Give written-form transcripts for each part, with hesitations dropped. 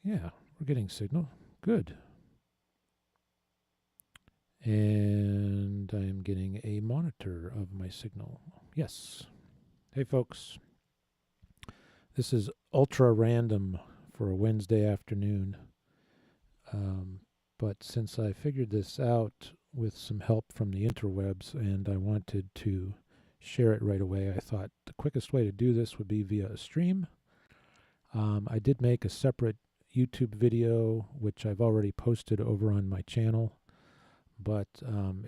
Yeah, we're getting signal. Good. And I am getting a monitor of my signal. Yes. Hey, folks. This is ultra random for a Wednesday afternoon. But since I figured this out with some help from the interwebs and I wanted to share it right away, I thought the quickest way to do this would be via a stream. I did make a separate YouTube video, which I've already posted over on my channel, but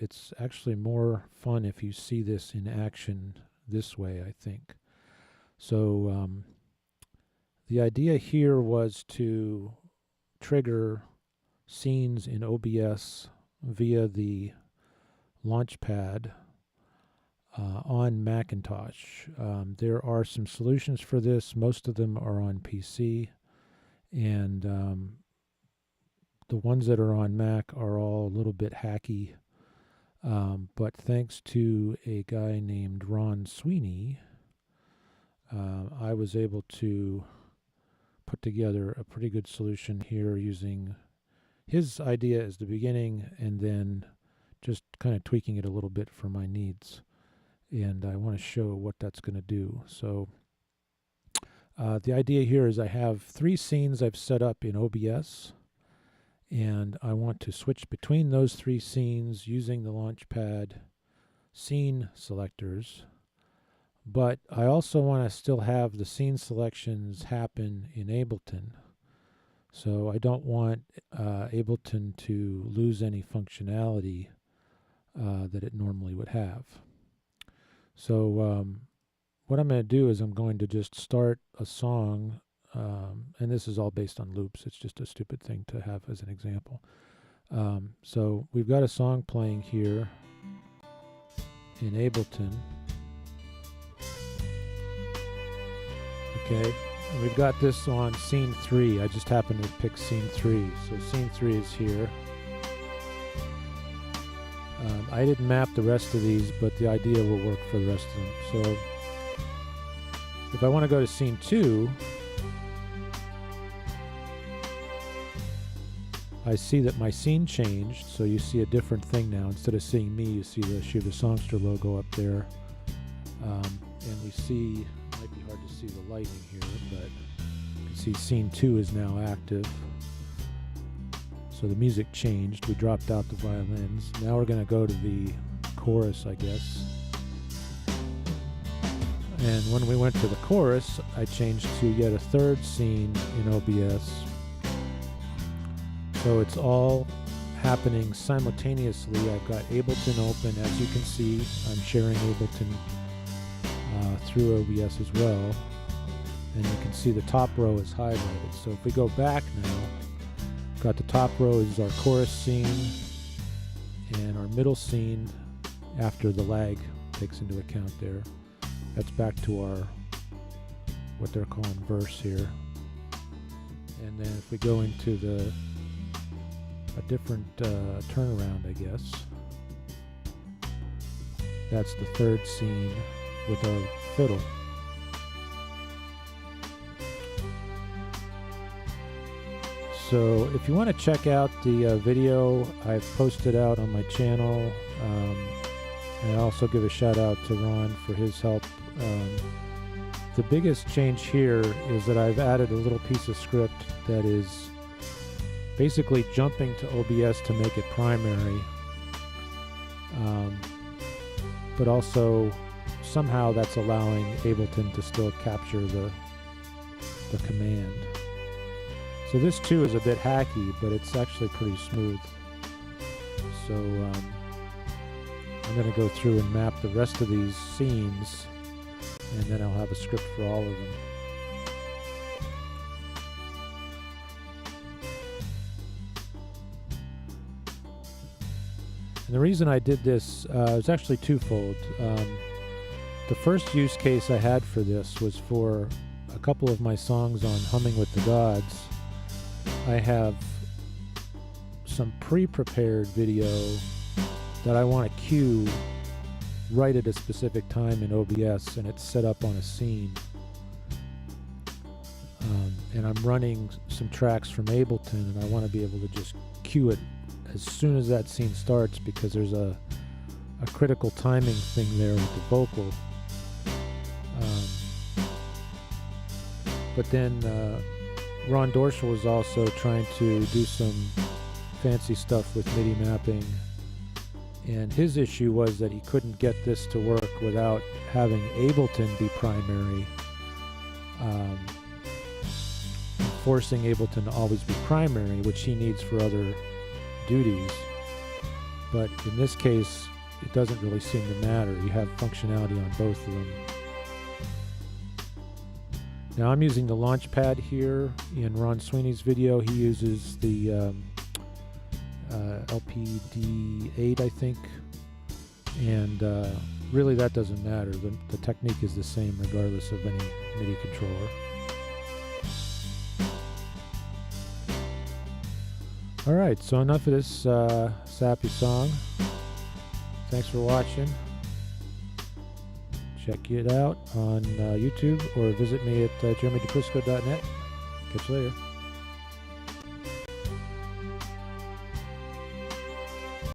it's actually more fun if you see this in action this way, I think. So the idea here was to trigger scenes in OBS via the Launchpad on Macintosh. There are some solutions for this. Most of them are on PC, and the ones that are on Mac are all a little bit hacky. But thanks to a guy named Ron Sweeney, I was able to put together a pretty good solution here using his idea as the beginning and then just kind of tweaking it a little bit for my needs. And I want to show what that's going to do. So the idea here is I have 3 scenes I've set up in OBS, and I want to switch between those 3 scenes using the Launchpad scene selectors. But I also want to still have the scene selections happen in Ableton. So I don't want Ableton to lose any functionality that it normally would have. So what I'm going to do is I'm going to just start a song, and this is all based on loops. It's just a stupid thing to have as an example. So we've got a song playing here in Ableton. Okay, and we've got this on scene 3. I just happened to pick scene 3. So scene 3 is here. I didn't map the rest of these, but the idea will work for the rest of them. So if I want to go to scene 2, I see that my scene changed, so you see a different thing now. Instead of seeing me, you see the Shiva Songster logo up there. And we see, it might be hard to see the lighting here, but you can see scene 2 is now active. So the music changed. We dropped out the violins. Now we're going to go to the chorus, I guess. And when we went to the chorus, I changed to yet a 3rd scene in OBS. So it's all happening simultaneously. I've got Ableton open. As you can see, I'm sharing Ableton through OBS as well. And you can see the top row is highlighted. So if we go back now, got the top row is our chorus scene, and our middle scene, after the lag takes into account there, that's back to our, what they're calling verse here. And then if we go into a different turnaround, I guess, that's the 3rd scene with our fiddle. So if you want to check out the video I've posted out on my channel, and I also give a shout out to Ron for his help. The biggest change here is that I've added a little piece of script that is basically jumping to OBS to make it primary, but also somehow that's allowing Ableton to still capture the command. So this too is a bit hacky, but it's actually pretty smooth. So I'm going to go through and map the rest of these scenes, and then I'll have a script for all of them. And the reason I did this is actually twofold. The first use case I had for this was for a couple of my songs on Humming with the Gods. I have some pre-prepared video that I want to cue right at a specific time in OBS, and it's set up on a scene. and I'm running some tracks from Ableton, and I want to be able to just cue it as soon as that scene starts, because there's a critical timing thing there with the vocal. But then Ron Dorschel was also trying to do some fancy stuff with MIDI mapping, and his issue was that he couldn't get this to work without having Ableton be primary, forcing Ableton to always be primary, which he needs for other duties. But in this case, it doesn't really seem to matter. You have functionality on both of them. Now I'm using the Launchpad here. In Ron Sweeney's video, he uses the LPD8, I think, and really that doesn't matter. The technique is the same regardless of any MIDI controller. Alright, so enough of this sappy song. Thanks for watching. Check it out on YouTube, or visit me at jeremydeprisco.net. Catch you later.